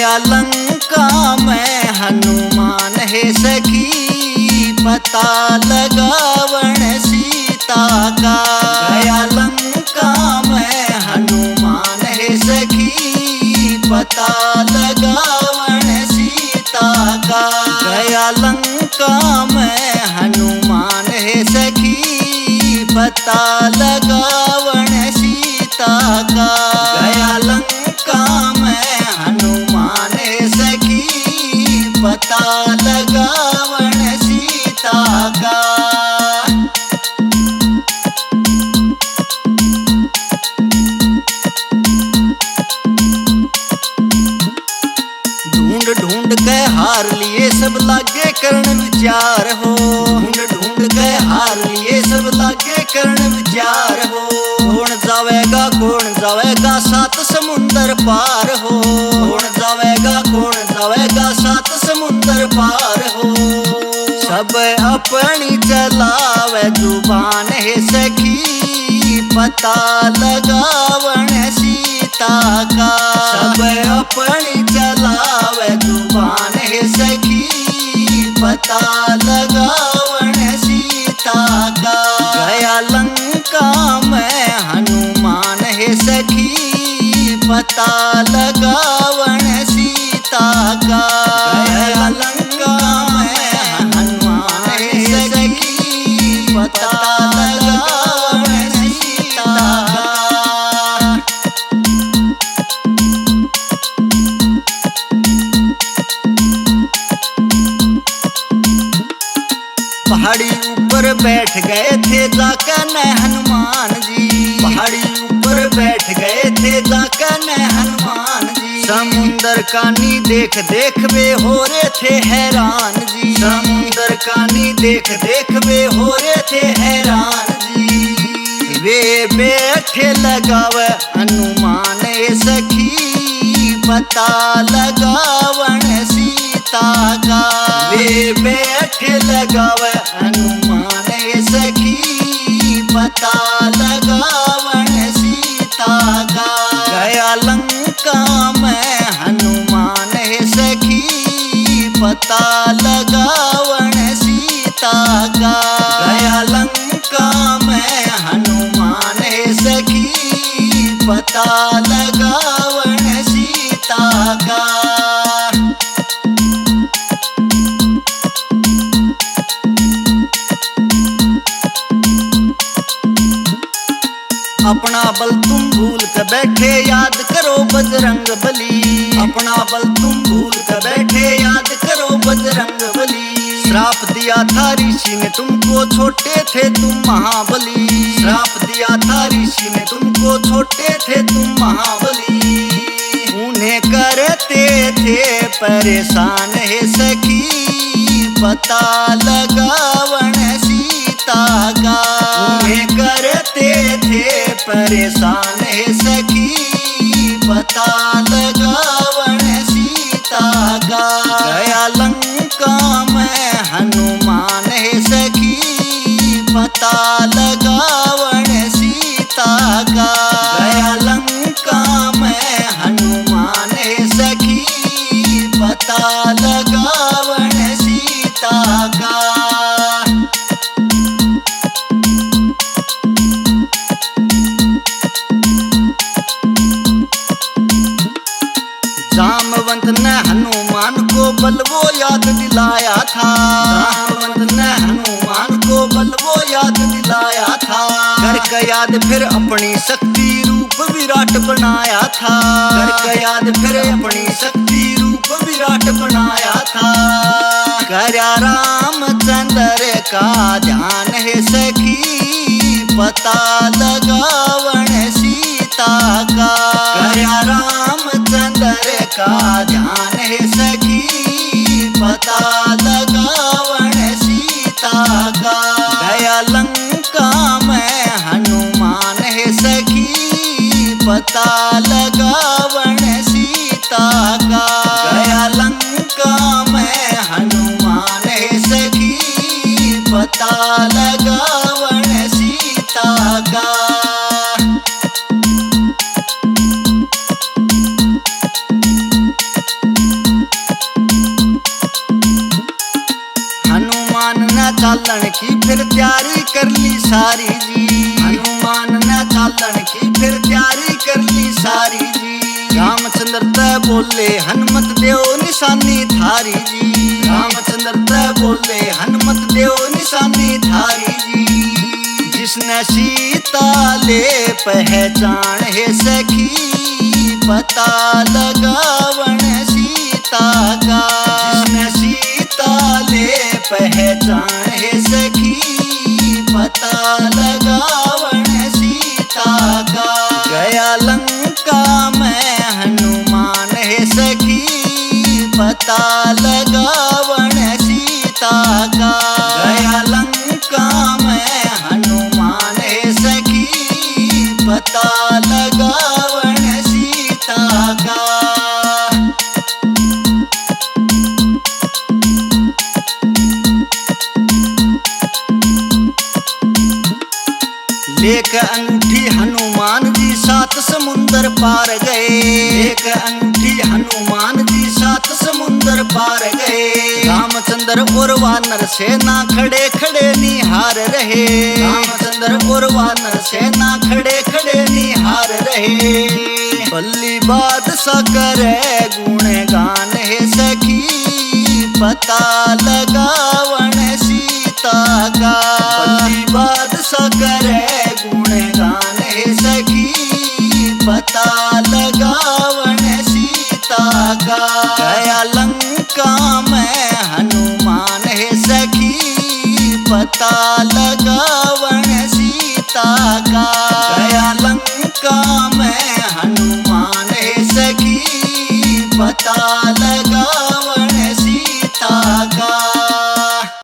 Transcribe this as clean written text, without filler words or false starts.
गया लंका में हनुमान है सखी, पता लगावण सीता का। गया लंका में हनुमान है सखी, पता लगावण सीता का। गया लंका में हनुमान है सखी, पता लगावण सीता का। गया लंका में हनुमान है सखी, पता लगावण सीता का। ढूंढ ढूंढ के हार लिए सब लागे करण विचार हो। ढूंढ ढूंढ के हार लिए सब लागे करण विचार हो। कौन जावेगा सात समुंदर पार हो। कौन जावेगा सात समुंदर पार हो। सब अपनी चलावे जुबान है सखी, पता लगावण सीता का। सब अपनी चलावे जुबान है सखी, पता लगावण सीता का। गया लंका में हनुमान है सखी, पता लगावण सीता का। गया लंका में हनुमान है सखी, पता लगावण सीता का। पहाड़ी ऊपर बैठ गए थे जाकर न हनुमान जी। पहाड़ी ऊपर बैठ गए थे जाकर न हनुमान जी। समुंदर कानी देख देख वे हो रहे थे हैरान जी। समुंदर कानी देख देख वे हो रहे थे हैरान जी। वे बैठे लगावे हनुमान सखी, पता लगावण सीता का। वे बैठे लगावे हनुमान सखी, पता लगावण सीता का। गया लंका में हनुमान सखी, पता लगावण सीता का। गया लंका में हनुमान सखी, पता लगावण सीता का। अपना बल तुम भूल कर बैठे याद करो बजरंग बली। अपना बल तुम भूल कर बैठे याद करो बजरंग बली। श्राप दिया था ऋषि ने तुमको छोटे थे तुम महाबली। श्राप दिया था ऋषि ने तुमको छोटे थे तुम महाबली। उन्हें करते थे परेशान है सखी, पता लगावण सीता का। उन्हें करते थे परेशान है सखी, पता लगावण सीता का। गया लंका में हनुमान है सखी, पता लगावण सीता का। गया लंका में हनुमान है सखी, पता लगावण सीता का। जामवंत ने हनुमान को बल वो याद दिलाया था। जामवंत ने हनुमान को बल वो याद दिलाया था। करके याद फिर अपनी शक्ति रूप विराट बनाया था। करके याद फिर अपनी शक्ति रूप विराट बनाया था। करया रामचंद्र का ध्यान है सखी, पता लगावण सीता का। करया रामचंद्र का ध्यान है सखी, पता लगावण सीता का। गया लंका में हनुमान है सखी, पता लगावण सीता का। गया लंका में हनुमान है सखी, पता लगावण सीता का। सारी जी। हनुमान ने चालन की फिर तैयारी कर ली सारी जी। रामचंद्र ते बोले हनुमत देव निशानी थारी जी। रामचंद्र ते बोले हनुमत देव निशानी थारी जी। जिसने सीता ले पहचान है सखी, पता लगावन सीता का। जिसने सीता ले पहचान है सखी, पता लगावन सीता का। गया लंका में हनुमान है सखी, पता लगावन सीता का। गया लंका में हनुमान है सखी, पता लगावन सीता का। लेक अंगूठी हनुमान जी 7 समुंदर पार गए। लेक अंगूठी हनुमान जी 7 समुंदर पार गए। रामचंद्र और वानर सेना खड़े खड़े निहार रहे। रामचंद्र और वानर सेना खड़े खड़े निहार रहे। बल्ली बादशाह करे गुणगान है सखी, पता लगावन सीता का। बल्ली बादशाह करे गुणगान है सखी, पता लगावन सीता का। गया लंका में हनुमान है सखी, पता